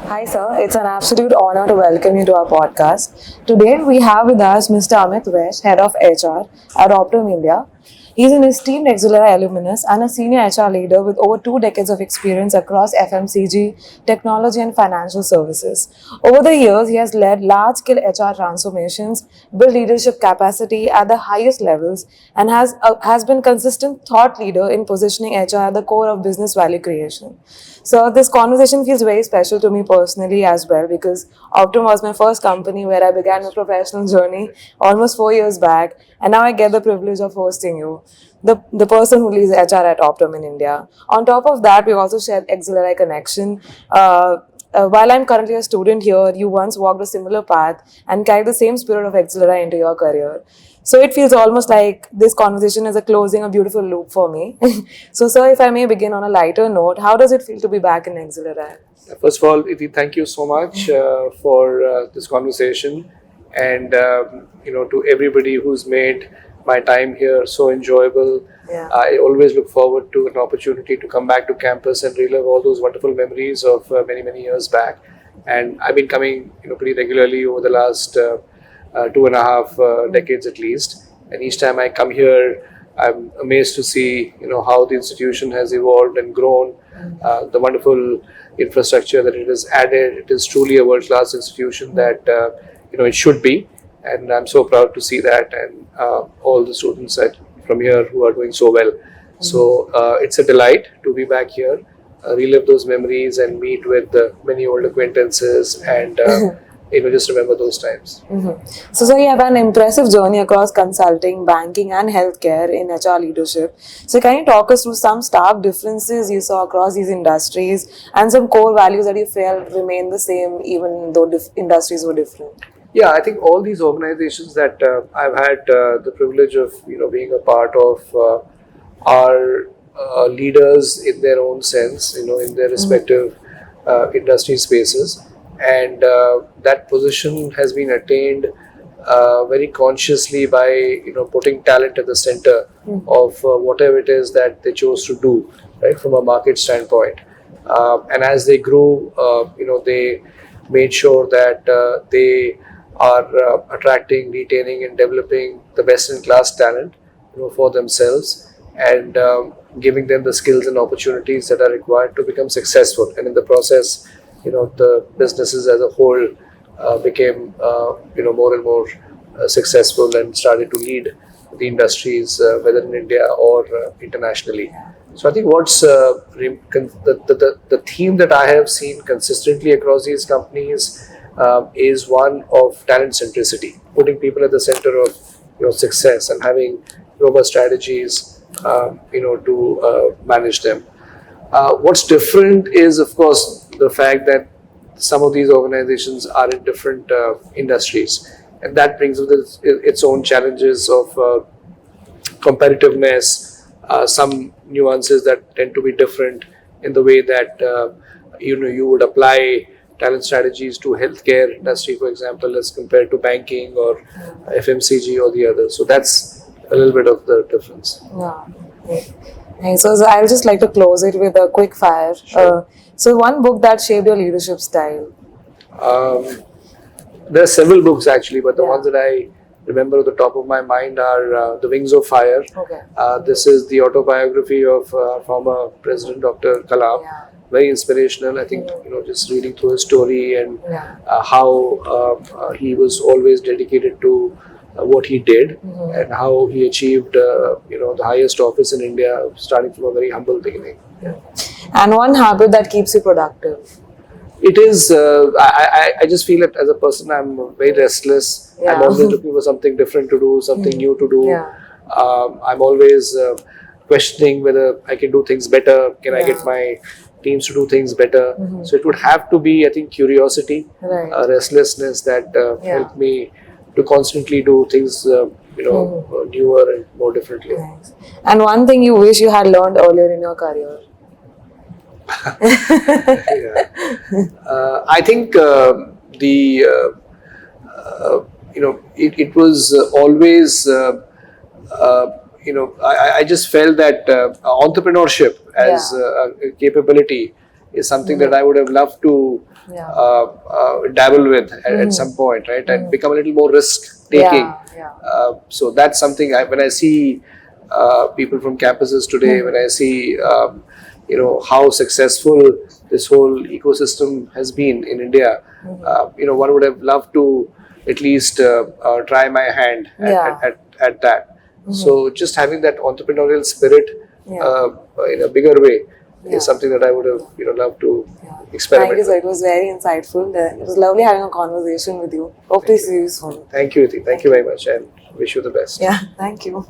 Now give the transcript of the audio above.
Hi, sir. It's an absolute honor to welcome you to our podcast. Today, we have with us Mr. Amit Vaish, Head of HR at Optum India. He's an esteemed XLRI alumnus and a senior HR leader with over 2 decades of experience across FMCG, technology, and financial services. Over the years, he has led large-scale HR transformations, built leadership capacity at the highest levels, and has been consistent thought leader in positioning HR at the core of business value creation. So this conversation feels very special to me personally as well because Optum was my first company where I began my professional journey almost 4 years back, and now I get the privilege of hosting you, the person who leads HR at Optum in India. On top of that, we also shared XLRI connection. While I'm currently a student here, you once walked a similar path and carried the same spirit of XLRI into your career. So it feels almost like this conversation is a closing a beautiful loop for me. So, sir, if I may begin on a lighter note, how does it feel to be back in XLRI? First of all, Iti, thank you so much for this conversation, and to everybody who's made my time here so enjoyable. Yeah. I always look forward to an opportunity to come back to campus and relive all those wonderful memories of many years back. And I've been coming, pretty regularly over the last 2.5 decades at least. And each time I come here, I'm amazed to see, how the institution has evolved and grown. The wonderful infrastructure that it has added. It is truly a world-class institution that it should be, and I'm so proud to see that, and all the students from here who are doing so well. So it's a delight to be back here, relive those memories, and meet with many old acquaintances, and just remember those times. So, sir, you have an impressive journey across consulting, banking, and healthcare in HR leadership. So, can you talk us through some stark differences you saw across these industries and some core values that you felt remain the same even though industries were different? Yeah, I think all these organizations that I've had the privilege of being a part of are leaders in their own sense, in their respective industry spaces, and that position has been attained very consciously by putting talent at the center of whatever it is that they chose to do, right, from a market standpoint. And as they grew, they made sure that they are attracting, retaining, and developing the best-in-class talent, for themselves, and giving them the skills and opportunities that are required to become successful. And in the process, the businesses as a whole became, more and more successful and started to lead the industries, whether in India or internationally. So I think what's the theme that I have seen consistently across these companies is one of talent centricity, putting people at the center of success and having robust strategies, to manage them. What's different is, of course, the fact that some of these organizations are in different industries, and that brings with it its own challenges of competitiveness, some nuances that tend to be different in the way that you would apply talent strategies to healthcare industry, for example, as compared to banking or FMCG or the others. So that's a little bit of the difference. Yeah. Okay. So I'll just like to close it with a quick fire. Sure. So one book that shaped your leadership style. There are several books actually, but the Yeah. ones that I remember at the top of my mind are The Wings of Fire. Okay. This is the autobiography of former President Dr. Kalam. Yeah. Very inspirational. I think just reading through his story and Yeah. how he was always dedicated to what he did, and how he achieved the highest office in India, starting from a very humble beginning. Yeah. And one habit that keeps you productive. It is. I just feel that as a person, I'm very restless. Yeah. I'm always looking for something different to do, something new to do. Yeah. I'm always questioning whether I can do things better. Can I Yeah. get my teams to do things better? So it would have to be, I think, curiosity, Right. restlessness that Yeah. help me to constantly do things, newer and more differently. Nice. And one thing you wish you had learned earlier in your career. Yeah. I think the it was always I just felt that entrepreneurship as a capability is something that I would have loved to dabble with at some point, right? And become a little more risk taking. So that's something when I see people from campuses today, when I see how successful this whole ecosystem has been in India, one would have loved to at least try my hand at that. So just having that entrepreneurial spirit in a bigger way is something that I would have loved to experiment. Thank you, sir. It was very insightful. It was lovely having a conversation with you. Hope to see you soon. Thank you, Riti. Thank you very much, and wish you the best. Yeah, thank you.